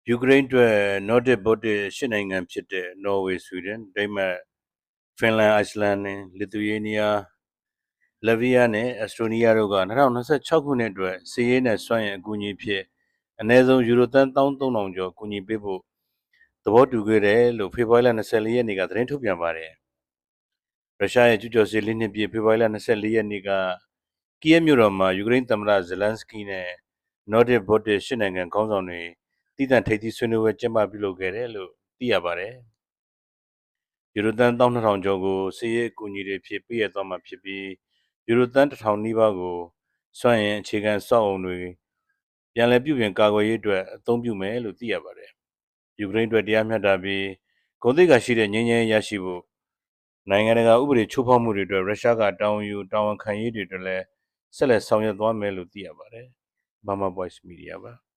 ယူကရိန်းအတွက် Nordic Baltic ၈နိုင်ငံဖြစ်တဲ့ နော်ဝေ၊ဆွီဒင်၊ဒိန်းမတ်၊ဖင်လန်၊အိုက်စလန်၊လစ်သူယေးနီးယား၊လတ်ဗီးယားနဲ့အက်စတိုနီးယားတို့က2026ခုနှစ်အတွက်စစ်ရေးနဲ့စွမ်းအင်အကူအညီအဖြစ်အနည်းဆုံးယူရိုသန်း13,000ကျော်ကူညီပေးဖို့သဘောတူခဲ့တယ်လို့ဖေဖော်ဝါရီလ24ရက်နေ့ကသတင်းထုတ်ပြန်ပါတယ်။ရုရှားရဲ့ကျူးကျော်စစ်၄နှစ်ပြည့်ဖေဖော်ဝါရီလ24ရက်နေ့ကကီယက်မြို့တော်မှာယူကရိန်းသမ္မတဇလန်စကီနဲ့ Nordic Baltic ၈နိုင်ငံခေါင်းဆောင်တွေတည်တံ့ထိပ်သီးဆွေးနွေးပွဲကျင်းပပြုလုပ်ခဲ့တယ်လို့သိရပါတယ်။ယူရိုသန်း12,000ကျော်ကိုစစ်ရေးအကူအညီတွေဖြစ်ပေးရသွားမှာဖြစ်ပြီးယူရိုသန်း1,000နီးပါးကိုစွမ်းအင်အခြေခံစောက်အုံတွေပြန်လည်ပြုပြင်ကာကွယ်ရေးအတွက်အသုံးပြုမယ်လို့သိရပါတယ်။ယူကရိန်းအတွက်တရားမျှတပြီးဂုဏ်သိက္ခာရှိတဲ့ငြိမ်းချမ်းရေးရရှိဖို့နိုင်ငံတကာဥပဒေချိုးဖောက်မှုတွေအတွက်ရုရှားကတာဝန်ယူတာဝန်ခံရေးတွေအတွက်လည်းဆက်လက်ဆောင်ရွက်သွားမယ်လို့သိရပါတယ်။ Burma Voice Media ပါ